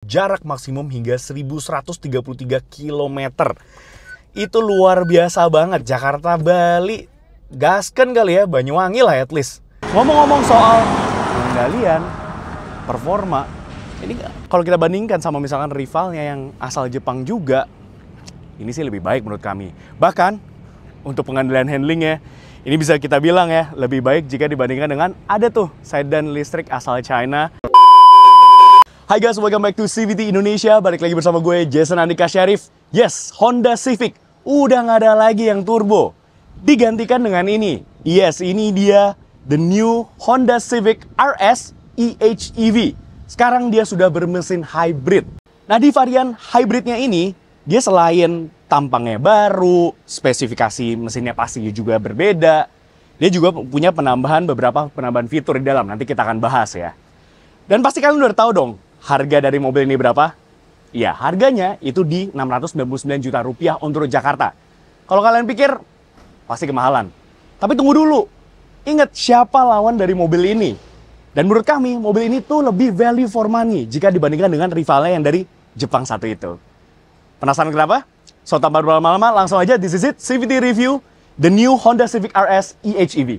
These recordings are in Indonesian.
jarak maksimum hingga 1133 km. Itu luar biasa banget. Jakarta, Bali, gasken kali ya, Banyuwangi lah at least. Ngomong-ngomong soal pengendalian, performa, ini kalau kita bandingkan sama misalkan rivalnya yang asal Jepang juga, ini sih lebih baik menurut kami. Bahkan untuk pengendalian handlingnya, ini bisa kita bilang ya, lebih baik jika dibandingkan dengan ada tuh sedan listrik asal China. Hai guys, welcome back to CVT Indonesia. Balik lagi bersama gue, Jason Andika Syarif. Yes, Honda Civic udah nggak ada lagi yang turbo. Digantikan dengan ini. Yes, ini dia the new Honda Civic RS EHEV. Sekarang dia sudah bermesin hybrid. Nah, di varian hybridnya ini, dia selain tampangnya baru, spesifikasi mesinnya pasti juga berbeda. Dia juga punya beberapa penambahan fitur di dalam. Nanti kita akan bahas ya. Dan pasti kalian udah tahu dong, harga dari mobil ini berapa? Ya, harganya itu di 699 juta rupiah untuk Jakarta. Kalau kalian pikir, pasti kemahalan. Tapi tunggu dulu. Ingat siapa lawan dari mobil ini. Dan menurut kami, mobil ini tuh lebih value for money jika dibandingkan dengan rivalnya yang dari Jepang satu itu. Penasaran kenapa? So, tanpa berlama-lama, langsung aja this is it, CVT Review, the new Honda Civic RS EHEV.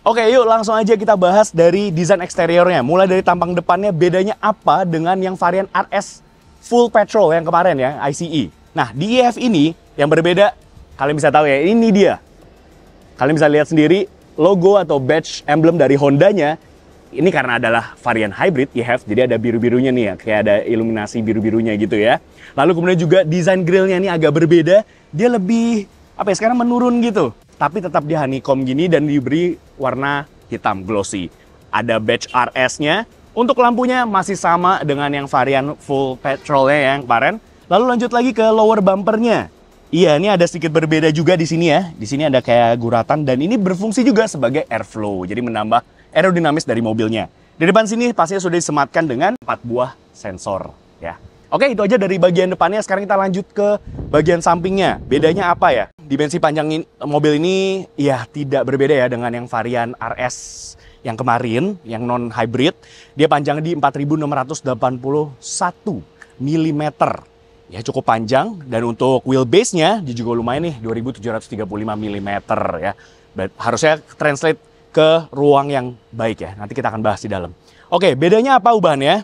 Oke, yuk langsung aja kita bahas dari desain eksteriornya. Mulai dari tampang depannya, bedanya apa dengan yang varian RS full petrol yang kemarin ya, ICE. Nah, di EF ini yang berbeda, kalian bisa tahu ya, ini dia. Kalian bisa lihat sendiri logo atau badge emblem dari Hondanya. Ini karena adalah varian hybrid EF, jadi ada biru-birunya nih ya, kayak ada iluminasi biru-birunya gitu ya. Lalu kemudian juga desain grillnya ini agak berbeda, dia lebih, sekarang menurun gitu. Tapi tetap di honeycomb gini dan diberi warna hitam glossy. Ada badge RS-nya. Untuk lampunya masih sama dengan yang varian full petrolnya yang kemarin. Lalu lanjut lagi ke lower bumpernya. Iya, ini ada sedikit berbeda juga di sini ya. Di sini ada kayak guratan dan ini berfungsi juga sebagai airflow. Jadi menambah aerodinamis dari mobilnya. Di depan sini pastinya sudah disematkan dengan 4 buah sensor ya. Oke, itu aja dari bagian depannya. Sekarang kita lanjut ke bagian sampingnya. Bedanya apa ya? Dimensi panjang mobil ini ya tidak berbeda ya dengan yang varian RS yang kemarin, yang non-hybrid. Dia panjangnya di 4.681 mm. Ya cukup panjang. Dan untuk wheelbase-nya dia juga lumayan nih, 2.735 mm ya. Harusnya translate ke ruang yang baik ya. Nanti kita akan bahas di dalam. Oke, bedanya apa ubahannya?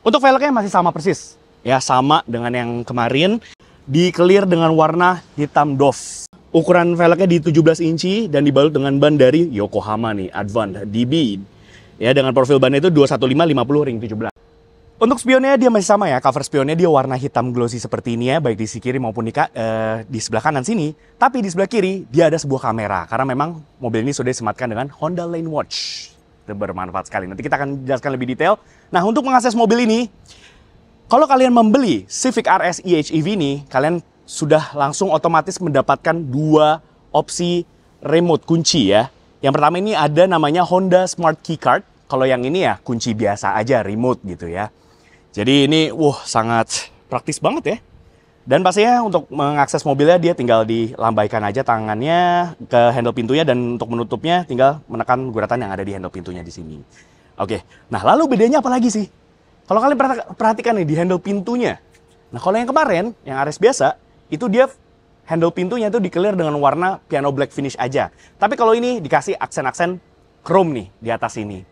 Untuk velgnya masih sama persis. Ya, sama dengan yang kemarin. Di clear dengan warna hitam doff. Ukuran velgnya di 17 inci dan dibalut dengan ban dari Yokohama nih, Advance DB. Ya, dengan profil bannya itu 215/50 ring 17. Untuk spionnya dia masih sama ya. Cover spionnya dia warna hitam glossy seperti ini ya, baik di sisi kiri maupun di sebelah kanan sini. Tapi di sebelah kiri dia ada sebuah kamera karena memang mobil ini sudah disematkan dengan Honda Lane Watch. Itu bermanfaat sekali. Nanti kita akan jelaskan lebih detail. Nah, untuk mengakses mobil ini, kalau kalian membeli Civic RS EHEV ini, kalian sudah langsung otomatis mendapatkan 2 opsi remote kunci ya. Yang pertama ini ada namanya Honda Smart Keycard. Kalau yang ini ya kunci biasa aja, remote gitu ya. Jadi ini sangat praktis banget ya. Dan pastinya untuk mengakses mobilnya dia tinggal dilambaikan aja tangannya ke handle pintunya dan untuk menutupnya tinggal menekan guratan yang ada di handle pintunya di sini. Oke, nah lalu bedanya apa lagi sih? Kalau kalian perhatikan nih di handle pintunya. Nah, kalau yang kemarin, yang RS biasa, itu dia handle pintunya itu di-clear dengan warna piano black finish aja. Tapi kalau ini dikasih aksen-aksen chrome nih di atas ini.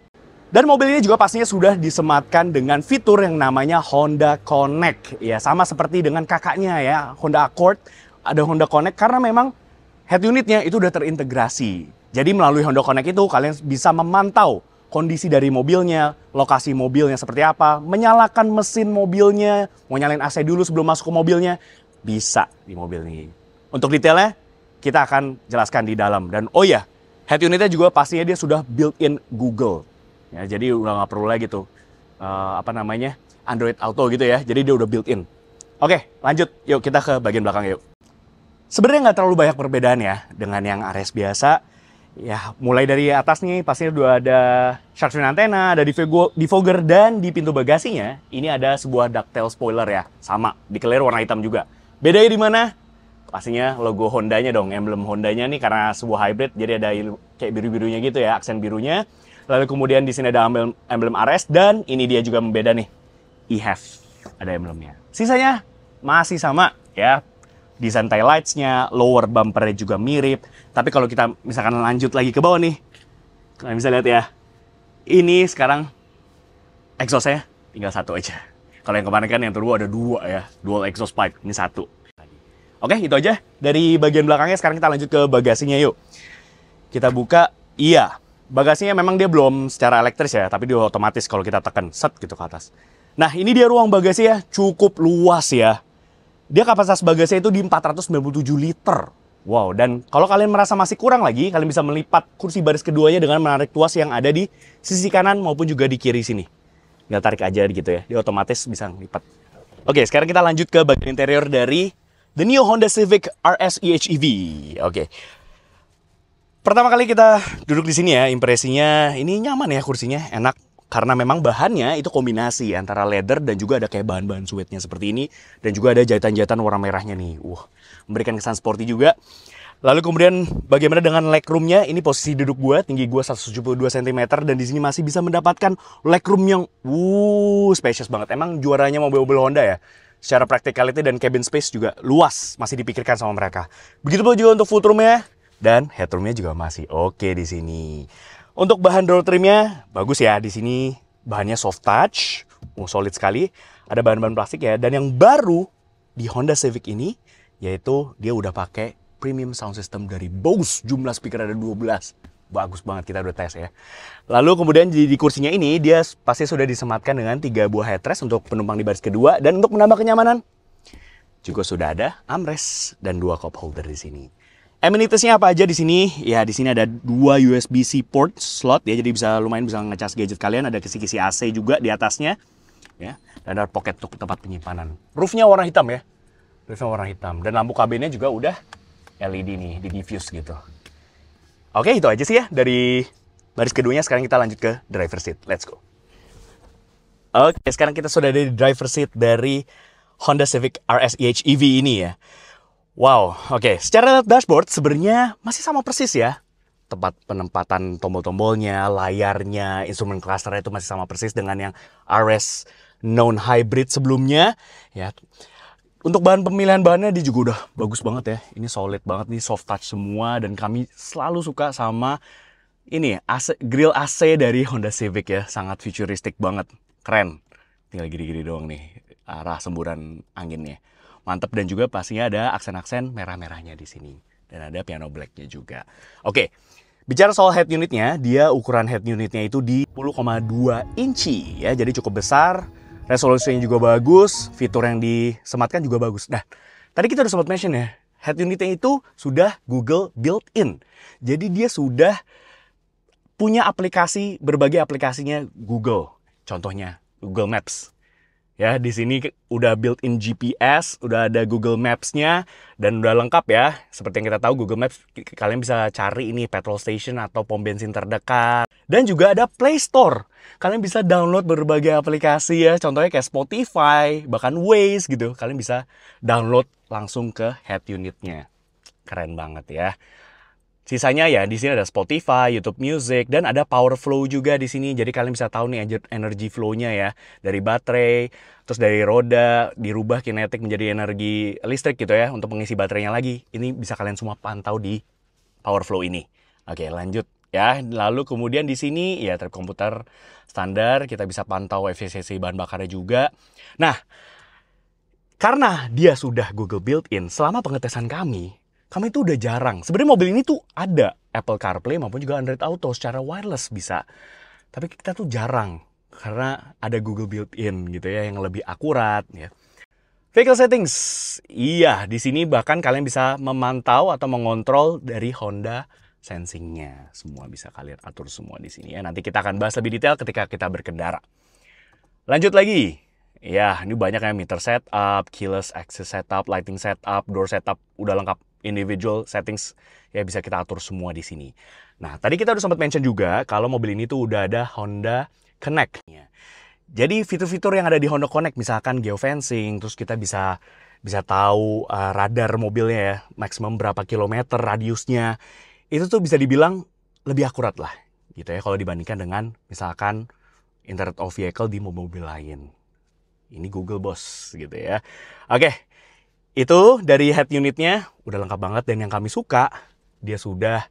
Dan mobil ini juga pastinya sudah disematkan dengan fitur yang namanya Honda Connect. Ya, sama seperti dengan kakaknya ya, Honda Accord. ada Honda Connect karena memang head unitnya itu udah terintegrasi. Jadi melalui Honda Connect itu kalian bisa memantau kondisi dari mobilnya, lokasi mobilnya seperti apa, menyalakan mesin mobilnya, mau nyalain AC dulu sebelum masuk ke mobilnya, bisa di mobil ini. Untuk detailnya, kita akan jelaskan di dalam. Dan oh ya, head unitnya juga pastinya dia sudah built-in Google. Ya, jadi udah nggak perlu lagi tuh, Android Auto gitu ya. Jadi dia udah built-in. Oke, lanjut. Yuk kita ke bagian belakang yuk. Sebenarnya nggak terlalu banyak perbedaan ya dengan yang RS biasa. Ya, mulai dari atas nih pastinya udah ada shark fin antena, ada defogger, dan di pintu bagasinya ini ada sebuah ducktail spoiler ya, sama di clear warna hitam juga. Bedanya di mana? Pastinya logo Hondanya dong, emblem Hondanya nih karena sebuah hybrid, jadi ada kayak biru-birunya gitu ya, aksen birunya. Lalu kemudian di sini ada emblem RS dan ini dia juga membeda nih, e-have ada emblemnya. Sisanya masih sama ya. Desain tail lights-nya, lower bumper-nya juga mirip. Tapi kalau kita misalkan lanjut lagi ke bawah nih, kalian bisa lihat ya. Ini sekarang exhaust-nya tinggal satu aja. Kalau yang kemarin kan yang turbo ada dua ya, dual exhaust pipe. Ini satu. Oke, itu aja dari bagian belakangnya. Sekarang kita lanjut ke bagasinya yuk. Kita buka, iya. Bagasinya memang dia belum secara elektris ya, tapi dia otomatis kalau kita tekan set gitu ke atas. Nah, ini dia ruang bagasi ya, cukup luas ya. Dia kapasitas bagasinya itu di 497 liter. Wow, dan kalau kalian merasa masih kurang lagi, kalian bisa melipat kursi baris keduanya dengan menarik tuas yang ada di sisi kanan maupun juga di kiri sini. Tinggal tarik aja gitu ya, dia otomatis bisa melipat. Oke, sekarang kita lanjut ke bagian interior dari The New Honda Civic RS EHEV. Oke. Pertama kali kita duduk di sini ya, impresinya ini nyaman ya kursinya, enak. Karena memang bahannya itu kombinasi antara leather dan juga ada kayak bahan-bahan suede-nya seperti ini. Dan juga ada jahitan-jahitan warna merahnya nih. Memberikan kesan sporty juga. Lalu kemudian bagaimana dengan legroom-nya? Ini posisi duduk gue, tinggi gue 172 cm. Dan di sini masih bisa mendapatkan legroom yang spacious banget. Emang juaranya mobil-mobil Honda ya. Secara practicality dan cabin space juga luas. Masih dipikirkan sama mereka. Begitu pula juga untuk footroom-nya. Dan headroom-nya juga masih oke di sini. Untuk bahan door trimnya bagus ya, di sini bahannya soft touch, solid sekali. Ada bahan-bahan plastik ya, dan yang baru di Honda Civic ini yaitu dia udah pakai premium sound system dari Bose. Jumlah speaker ada 12. Bagus banget, kita udah tes ya. Lalu kemudian di kursinya ini dia pasti sudah disematkan dengan 3 buah headrest untuk penumpang di baris kedua, dan untuk menambah kenyamanan juga sudah ada armrest dan 2 cup holder di sini. Amenities-nya apa aja di sini? Ya, di sini ada 2 USB-C port slot ya, jadi lumayan bisa ngecas gadget kalian. Ada kisi-kisi AC juga di atasnya, ya. Dan ada pocket untuk tempat penyimpanan. Roof-nya warna hitam ya, roof-nya warna hitam. Dan lampu kabinnya juga udah LED nih, di diffuse gitu. Oke, itu aja sih ya dari baris keduanya. Sekarang kita lanjut ke driver seat. Let's go. Oke, sekarang kita sudah ada di driver seat dari Honda Civic RS EHEV ini ya. Wow, oke. Secara dashboard sebenarnya masih sama persis ya. Tempat penempatan tombol-tombolnya, layarnya, instrumen clusternya itu masih sama persis dengan yang RS known hybrid sebelumnya. Ya. Untuk bahan pemilihan bahannya dia juga udah bagus banget ya. Ini solid banget nih, soft touch semua. Dan kami selalu suka sama ini grill AC dari Honda Civic ya. Sangat futuristik banget, keren. Tinggal gini-gini doang nih arah semburan anginnya. Mantep, dan juga pastinya ada aksen-aksen merah-merahnya di sini. Dan ada piano black-nya juga. Oke, bicara soal head unitnya, dia ukuran head unitnya itu di 10,2 inci ya. Jadi cukup besar, resolusinya juga bagus, fitur yang disematkan juga bagus. Nah, tadi kita udah sempat mention ya, head unitnya itu sudah Google built-in. Jadi dia sudah punya aplikasi, berbagai aplikasinya Google. Contohnya Google Maps. Ya, di sini udah built-in GPS, udah ada Google Maps-nya, dan udah lengkap ya. Seperti yang kita tahu, Google Maps kalian bisa cari ini petrol station atau pom bensin terdekat. Dan juga ada Play Store. Kalian bisa download berbagai aplikasi ya, contohnya kayak Spotify, bahkan Waze gitu. Kalian bisa download langsung ke head unitnya. Keren banget ya. Sisanya ya di sini ada Spotify, YouTube Music, dan ada Power Flow juga di sini. Jadi kalian bisa tahu nih energy flow-nya ya, dari baterai, terus dari roda dirubah kinetik menjadi energi listrik gitu ya untuk mengisi baterainya lagi. Ini bisa kalian semua pantau di Power Flow ini. Oke, lanjut ya. Lalu kemudian di sini ya trip komputer standar, kita bisa pantau efisiensi bahan bakarnya juga. Nah, Karena dia sudah Google built-in, selama pengetesan kami itu udah jarang. Sebenarnya mobil ini tuh ada Apple CarPlay maupun juga Android Auto secara wireless bisa. Tapi kita tuh jarang karena ada Google built-in gitu ya yang lebih akurat ya. Vehicle settings. Iya, di sini bahkan kalian bisa memantau atau mengontrol dari Honda sensingnya. Semua bisa kalian atur semua di sini ya. Nanti kita akan bahas lebih detail ketika kita berkendara. Lanjut lagi. Ya, ini banyak ya, meter setup, keyless access setup, lighting setup, door setup, udah lengkap. Individual settings ya bisa kita atur semua di sini. Nah, tadi kita udah sempat mention juga kalau mobil ini tuh udah ada Honda Connect. Jadi fitur-fitur yang ada di Honda Connect, misalkan geofencing, terus kita bisa tahu radar mobilnya ya, maksimum berapa kilometer radiusnya. Itu tuh bisa dibilang lebih akurat lah, gitu ya, kalau dibandingkan dengan misalkan Internet of Vehicle di mobil-mobil lain. Ini Google bos, gitu ya. Oke. Itu dari head unitnya udah lengkap banget, dan yang kami suka dia sudah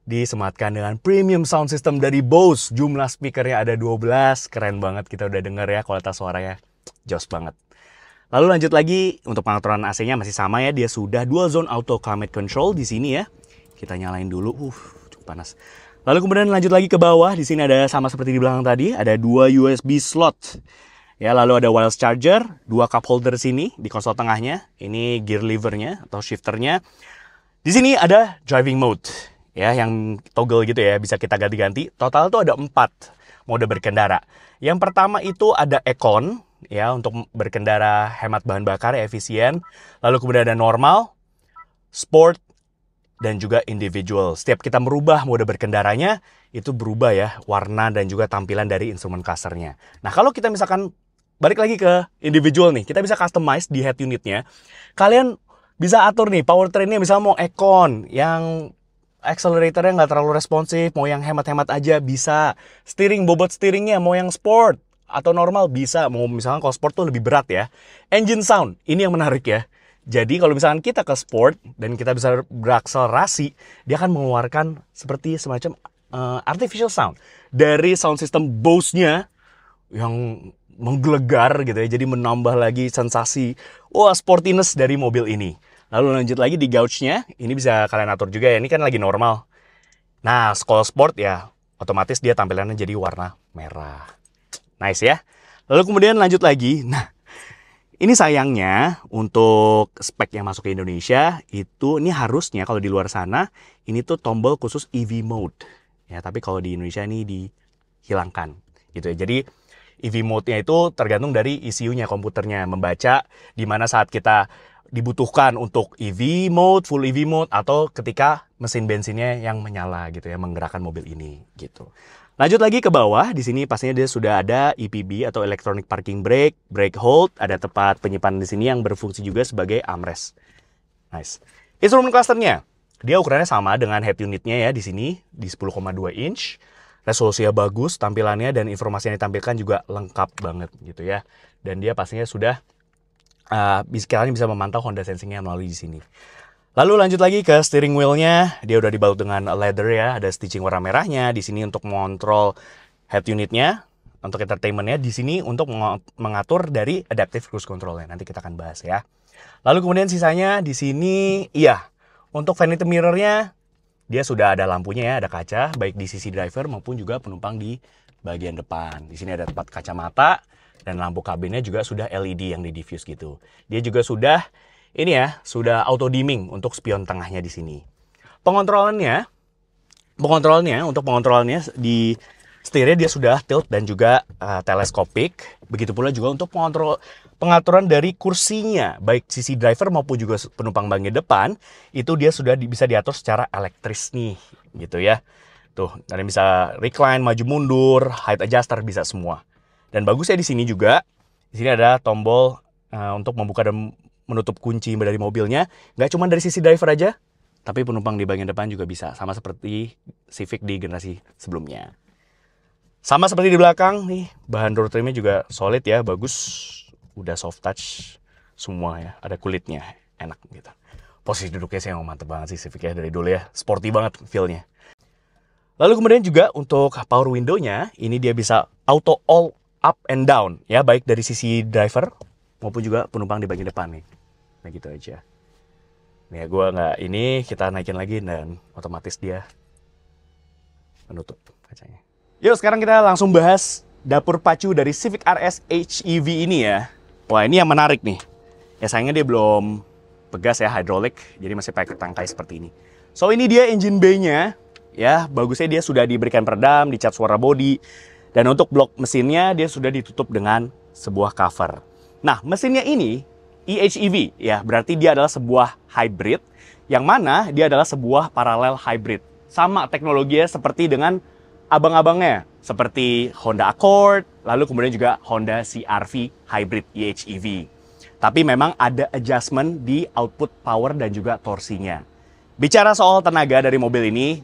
disematkan dengan premium sound system dari Bose. Jumlah speakernya ada 12, keren banget, kita udah denger ya kualitas suaranya jos banget. Lalu lanjut lagi untuk pengaturan AC-nya masih sama ya, dia sudah dual zone auto climate control di sini ya. Kita nyalain dulu, cukup panas. Lalu kemudian lanjut lagi ke bawah, di sini ada sama seperti di belakang tadi, ada 2 USB slot. Ya, lalu ada wireless charger, 2 cup holder sini di konsol tengahnya. Ini gear levernya atau shifternya. Di sini ada driving mode, ya, yang toggle gitu ya, bisa kita ganti-ganti. Total tuh ada 4 mode berkendara. Yang pertama itu ada Econ, ya, untuk berkendara hemat bahan bakar, efisien. Lalu kemudian ada normal, sport, dan juga individual. Setiap kita merubah mode berkendaranya, itu berubah ya warna dan juga tampilan dari instrumen clusternya. Nah, kalau kita misalkan balik lagi ke individual nih, kita bisa customize di head unitnya. Kalian bisa atur nih powertrainnya, misalnya mau Econ yang acceleratornya nggak terlalu responsif, mau yang hemat-hemat aja bisa. Steering, bobot steeringnya mau yang sport atau normal bisa. Mau misalnya kalau sport tuh lebih berat ya. Engine sound, ini yang menarik ya. Jadi kalau misalkan kita ke sport dan kita bisa berakselerasi, dia akan mengeluarkan seperti semacam artificial sound dari sound system Bose-nya yang menggelegar gitu ya, jadi menambah lagi sensasi sportiness dari mobil ini. Lalu lanjut lagi di gauge-nya, ini bisa kalian atur juga ya, ini kan lagi normal. Nah, kalau sport ya otomatis dia tampilannya jadi warna merah. Nice ya. Lalu kemudian lanjut lagi. Nah, ini sayangnya untuk spek yang masuk ke Indonesia itu, ini harusnya kalau di luar sana ini tuh tombol khusus EV mode ya, tapi kalau di Indonesia ini dihilangkan gitu ya. Jadi EV mode-nya itu tergantung dari ECU-nya, komputernya membaca di mana saat kita dibutuhkan untuk EV mode, full EV mode, atau ketika mesin bensinnya yang menyala gitu ya, menggerakkan mobil ini gitu. Lanjut lagi ke bawah, di sini pastinya dia sudah ada EPB atau electronic parking brake, brake hold, ada tempat penyimpanan di sini yang berfungsi juga sebagai armrest. Nice. Instrumen clusternya, dia ukurannya sama dengan head unitnya ya, di sini di 10,2 inch. Resolusinya bagus, tampilannya dan informasi yang ditampilkan juga lengkap banget gitu ya. Dan dia pastinya sudah kalian bisa memantau Honda Sensing-nya melalui di sini. Lalu lanjut lagi ke steering wheel-nya, dia udah dibalut dengan leather ya, ada stitching warna merahnya di sini untuk mengontrol head unitnya, untuk entertainment-nya di sini untuk mengatur dari adaptive cruise control-nya. Nanti kita akan bahas ya. Lalu kemudian sisanya di sini, iya, untuk vanity mirror-nya dia sudah ada lampunya ya, ada kaca, baik di sisi driver maupun juga penumpang di bagian depan. Di sini ada tempat kacamata, dan lampu kabinnya juga sudah LED yang di diffuse gitu. Dia juga sudah, ini ya, sudah auto dimming untuk spion tengahnya di sini. Pengontrolannya untuk pengontrolannya di setirnya dia sudah tilt dan juga teleskopik. Begitu pula juga untuk pengaturan dari kursinya, baik sisi driver maupun juga penumpang bagian depan, itu dia sudah bisa diatur secara elektris nih, gitu ya. Tuh, kalian bisa recline, maju mundur, height adjuster, bisa semua. Dan bagusnya di sini juga, di sini ada tombol untuk membuka dan menutup kunci dari mobilnya. Nggak cuma dari sisi driver aja, tapi penumpang di bagian depan juga bisa, sama seperti Civic di generasi sebelumnya. Sama seperti di belakang nih, bahan door trimnya juga solid ya, bagus. Udah soft touch semua ya, ada kulitnya, enak gitu. Posisi duduknya sih yang mantep banget sih Civic ya, dari dulu ya, sporty banget feel-nya. Lalu kemudian juga untuk power window-nya, ini dia bisa auto all up and down ya, baik dari sisi driver maupun juga penumpang di bagian depan nih. Nah gitu aja. Nih ya, gua nggak ini, kita naikin lagi dan otomatis dia menutup kacanya. Yuk sekarang kita langsung bahas dapur pacu dari Civic RS HEV ini ya. Wah ini yang menarik nih. Ya sayangnya dia belum pegas ya, hidrolik, jadi masih pakai tangkai seperti ini. So ini dia engine bay-nya. Ya, bagusnya dia sudah diberikan peredam, dicat suara bodi. Dan untuk blok mesinnya dia sudah ditutup dengan sebuah cover. Nah, mesinnya ini EHEV ya, berarti dia adalah sebuah hybrid yang mana dia adalah sebuah paralel hybrid. Sama teknologinya seperti dengan abang-abangnya, seperti Honda Accord, lalu kemudian juga Honda CR-V Hybrid EHEV. Tapi memang ada adjustment di output power dan juga torsinya. Bicara soal tenaga dari mobil ini,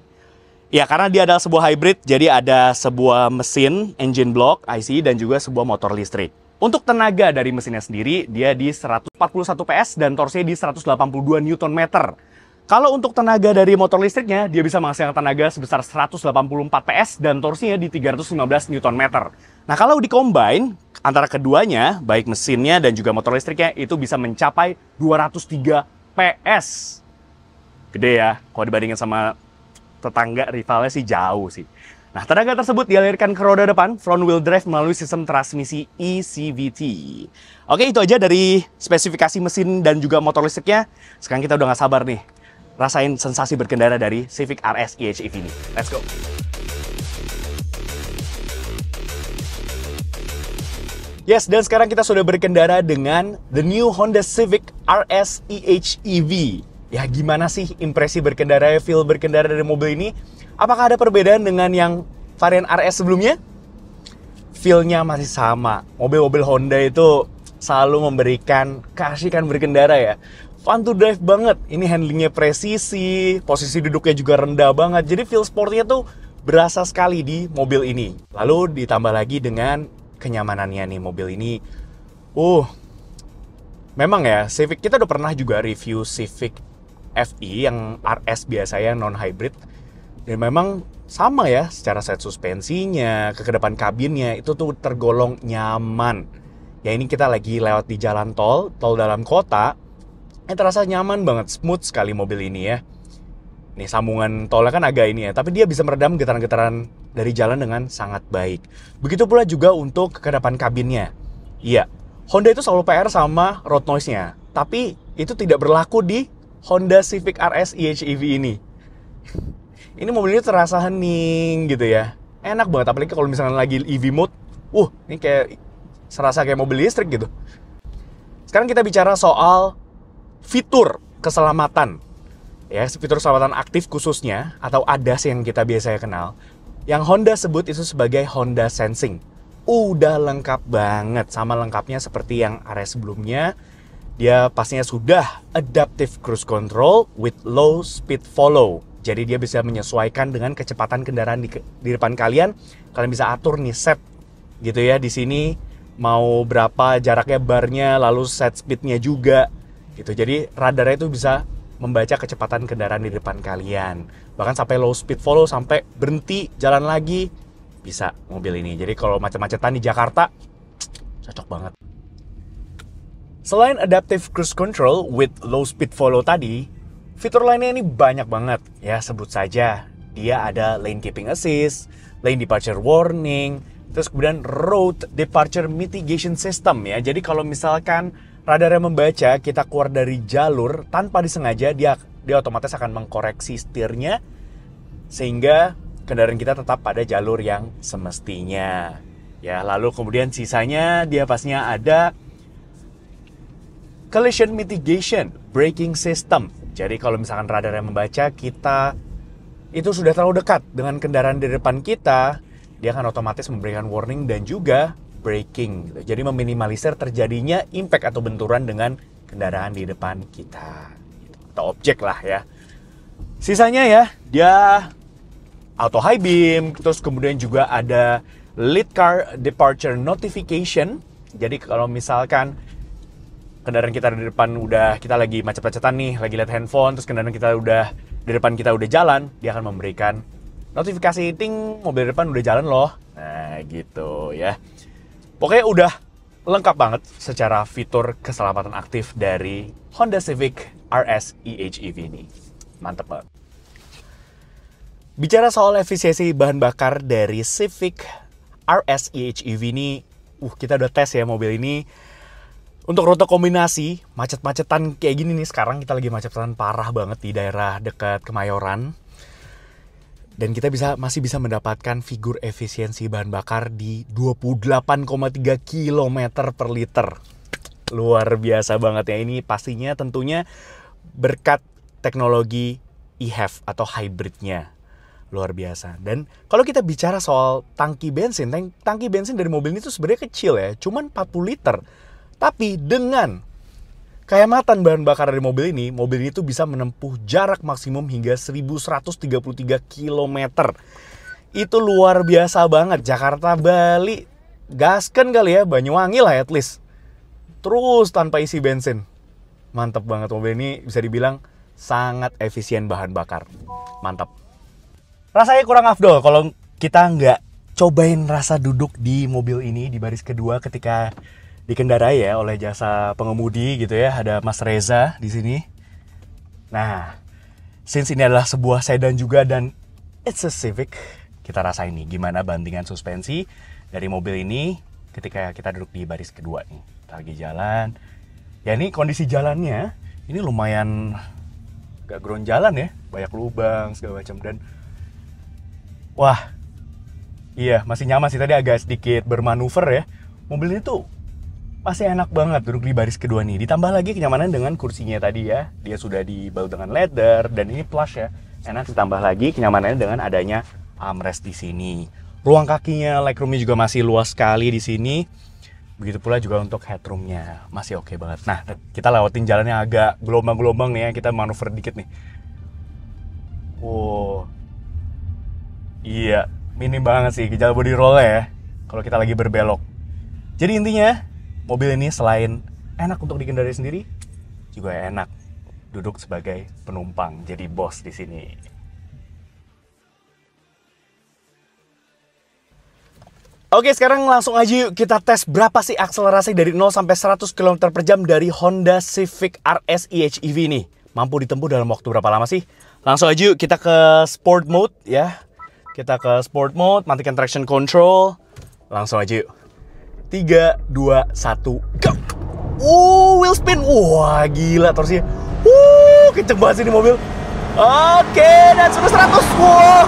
ya karena dia adalah sebuah hybrid, jadi ada sebuah mesin, engine block, IC, dan juga sebuah motor listrik. Untuk tenaga dari mesinnya sendiri, dia di 141 PS dan torsinya di 182 Nm. Kalau untuk tenaga dari motor listriknya, dia bisa menghasilkan tenaga sebesar 184 PS dan torsinya di 315 Nm. Nah kalau di-combine, antara keduanya, baik mesinnya dan juga motor listriknya, itu bisa mencapai 203 PS. Gede ya, kalau dibandingin sama tetangga rivalnya sih jauh sih. Nah, tenaga tersebut dialirkan ke roda depan front wheel drive melalui sistem transmisi ECVT. Oke, itu aja dari spesifikasi mesin dan juga motor listriknya. Sekarang kita udah nggak sabar nih rasain sensasi berkendara dari Civic RS EHEV ini. Let's go. Yes, dan sekarang kita sudah berkendara dengan the new Honda Civic RS EHEV. Ya, gimana sih impresi berkendara, feel berkendara dari mobil ini? Apakah ada perbedaan dengan yang varian RS sebelumnya? Feel-nya masih sama. Mobil-mobil Honda itu selalu memberikan keasikan berkendara ya. Fun to drive banget. Ini handlingnya presisi, posisi duduknya juga rendah banget. Jadi feel sportnya tuh berasa sekali di mobil ini. Lalu ditambah lagi dengan kenyamanannya nih mobil ini. Memang ya, Civic kita udah pernah juga review Civic FE yang RS biasa ya, non-hybrid. Dan memang sama ya, secara set suspensinya, kekedapan kabinnya, itu tuh tergolong nyaman. Ya ini kita lagi lewat di jalan tol dalam kota, terasa nyaman banget, smooth sekali mobil ini ya. Nih sambungan tolnya kan agak ini ya, tapi dia bisa meredam getaran-getaran dari jalan dengan sangat baik. Begitu pula juga untuk kekedapan kabinnya. Iya, Honda itu selalu PR sama road noise-nya, tapi itu tidak berlaku di Honda Civic RS EHEV ini. Ini mobil ini terasa hening gitu ya. Enak banget, apalagi kalau misalnya lagi EV mode. Ini kayak serasa kayak mobil listrik gitu. Sekarang kita bicara soal fitur keselamatan. Ya, fitur keselamatan aktif khususnya, atau ADAS yang kita biasanya kenal. Yang Honda sebut itu sebagai Honda Sensing. Udah lengkap banget, sama lengkapnya seperti yang RS sebelumnya. Dia pastinya sudah Adaptive Cruise Control with Low Speed Follow. Jadi dia bisa menyesuaikan dengan kecepatan kendaraan di depan kalian. Kalian bisa atur nih set gitu ya di sini mau berapa jaraknya barnya, lalu set speednya juga gitu. Jadi radarnya itu bisa membaca kecepatan kendaraan di depan kalian. Bahkan sampai low speed follow, sampai berhenti jalan lagi bisa mobil ini. Jadi kalau macet-macetan di Jakarta cocok banget. Selain Adaptive Cruise Control with Low Speed Follow tadi, fitur lainnya ini banyak banget. Ya, sebut saja. Dia ada Lane Keeping Assist, Lane Departure Warning, terus kemudian Road Departure Mitigation System ya. Jadi kalau misalkan radarnya membaca kita keluar dari jalur tanpa disengaja, dia otomatis akan mengkoreksi setirnya sehingga kendaraan kita tetap pada jalur yang semestinya. Ya, lalu kemudian sisanya dia pastinya ada Collision Mitigation Braking System. Jadi kalau misalkan radarnya membaca kita itu sudah terlalu dekat dengan kendaraan di depan kita, dia akan otomatis memberikan warning dan juga braking. Jadi meminimalisir terjadinya impact atau benturan dengan kendaraan di depan kita. Atau objek lah ya. Sisanya ya, dia auto high beam, terus kemudian juga ada Lead Car Departure Notification. Jadi kalau misalkan kendaraan kita di depan udah, kita lagi macet-macetan nih, lagi lihat handphone, terus kendaraan kita udah di depan kita udah jalan, dia akan memberikan notifikasi, ting, mobil depan udah jalan loh. Nah gitu ya. Pokoknya udah lengkap banget secara fitur keselamatan aktif dari Honda Civic RS EHEV ini. Mantep banget. Bicara soal efisiensi bahan bakar dari Civic RS EHEV ini, kita udah tes ya mobil ini. Untuk rute kombinasi, macet-macetan kayak gini nih, sekarang kita lagi macetan parah banget di daerah dekat Kemayoran. Dan kita masih bisa mendapatkan figur efisiensi bahan bakar di 28,3 km per liter. Luar biasa banget ya, ini pastinya tentunya berkat teknologi eHEV atau hybridnya. Luar biasa. Dan kalau kita bicara soal tangki bensin dari mobil ini tuh sebenarnya kecil ya, cuman 40 liter. Tapi dengan kehematan bahan bakar dari mobil ini tuh bisa menempuh jarak maksimum hingga 1133 km. Itu luar biasa banget. Jakarta, Bali, gaskan kali ya, Banyuwangi lah at least. Terus tanpa isi bensin. Mantap banget, mobil ini bisa dibilang sangat efisien bahan bakar. Mantap. Rasanya kurang afdol kalau kita nggak cobain rasa duduk di mobil ini di baris kedua ketika dikendarai ya oleh jasa pengemudi gitu ya. Ada Mas Reza di sini. Nah, since ini adalah sebuah sedan juga dan it's a Civic, kita rasain nih gimana bandingan suspensi dari mobil ini ketika kita duduk di baris kedua nih. Kita lagi jalan. Ya ini kondisi jalannya ini lumayan gak geronjalan ya, banyak lubang segala macam dan wah, iya masih nyaman sih, tadi agak sedikit bermanuver ya. Mobil ini tuh masih enak banget duduk di baris kedua nih. Ditambah lagi kenyamanan dengan kursinya tadi ya. Dia sudah dibalut dengan leather dan ini plush ya. Enak, ditambah lagi kenyamanannya dengan adanya armrest di sini. Ruang kakinya, legroomnya juga masih luas sekali di sini. Begitu pula juga untuk headroomnya, masih oke banget. Nah, kita lewatin jalan yang agak gelombang-gelombang nih ya. Kita manuver dikit nih. Wow. Iya, minim banget sih gejala body roll ya kalau kita lagi berbelok. Jadi intinya mobil ini selain enak untuk dikendarai sendiri, juga enak duduk sebagai penumpang, jadi bos di sini. Oke, sekarang langsung aja yuk kita tes berapa sih akselerasi dari 0 sampai 100 km per jam dari Honda Civic RS EHEV ini. Mampu ditempuh dalam waktu berapa lama sih? Langsung aja yuk kita ke sport mode ya. Kita ke sport mode, matikan traction control. Langsung aja yuk. 3, 2, 1, go! Wheel spin. Wah, gila torsinya. Kenceng banget sih di mobil. Oke, dan sudah 100. Wow.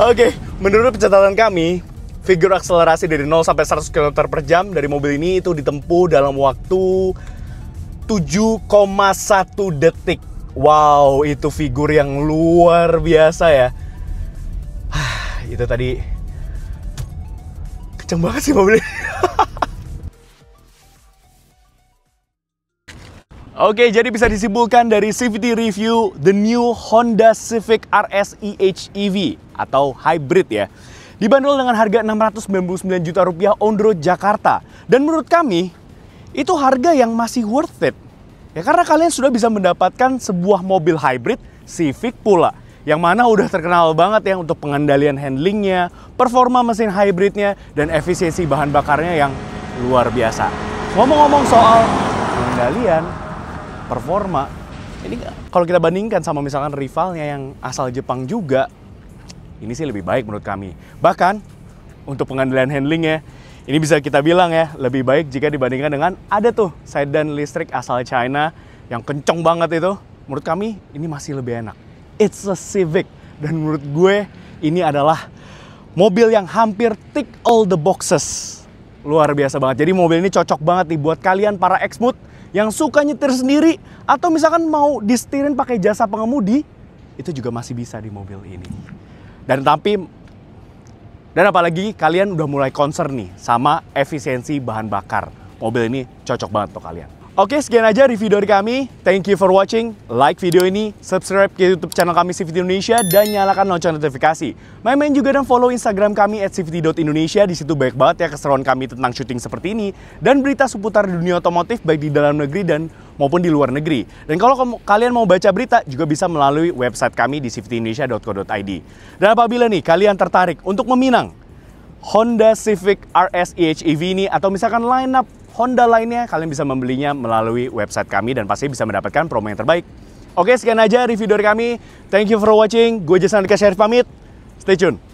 Oke, menurut pencatatan kami, figur akselerasi dari 0 sampai 100 km per jam dari mobil ini itu ditempuh dalam waktu 7,1 detik. Wow, itu figur yang luar biasa ya. Itu tadi kenceng banget sih mobilnya. Oke, jadi bisa disimpulkan dari CVT review the new Honda Civic RS EHEV atau hybrid ya. Dibanderol dengan harga Rp699 juta on the road Jakarta. Dan menurut kami itu harga yang masih worth it. Ya karena kalian sudah bisa mendapatkan sebuah mobil hybrid Civic pula. Yang mana udah terkenal banget ya untuk pengendalian handlingnya, performa mesin hybridnya, dan efisiensi bahan bakarnya yang luar biasa. Ngomong-ngomong soal pengendalian, performa, ini kalau kita bandingkan sama misalkan rivalnya yang asal Jepang juga, ini sih lebih baik menurut kami. Bahkan untuk pengendalian handlingnya, ini bisa kita bilang ya, lebih baik jika dibandingkan dengan ada tuh sedan listrik asal China yang kenceng banget itu. Menurut kami ini masih lebih enak. It's a Civic. Dan menurut gue ini adalah mobil yang hampir tick all the boxes. Luar biasa banget. Jadi mobil ini cocok banget nih buat kalian para ex-mood yang suka nyetir sendiri. Atau misalkan mau disetirin pakai jasa pengemudi, itu juga masih bisa di mobil ini. Dan apalagi kalian udah mulai concern nih sama efisiensi bahan bakar. Mobil ini cocok banget untuk kalian. Oke, sekian aja review dari kami. Thank you for watching. Like video ini, subscribe ke YouTube channel kami CVT Indonesia, dan nyalakan lonceng notifikasi. Main-main juga dan follow Instagram kami @cvt.indonesia. Di situ banyak banget ya keseruan kami tentang syuting seperti ini dan berita seputar dunia otomotif baik di dalam negeri dan maupun di luar negeri. Dan kalau kalian mau baca berita juga bisa melalui website kami di cvtindonesia.co.id. Dan apabila nih kalian tertarik untuk meminang Honda Civic RS EHEV ini, atau misalkan lineup Honda lainnya, kalian bisa membelinya melalui website kami dan pasti bisa mendapatkan promo yang terbaik. Oke, sekian aja review dari kami. Thank you for watching. Gue Jason Andika Syarif pamit. Stay tune.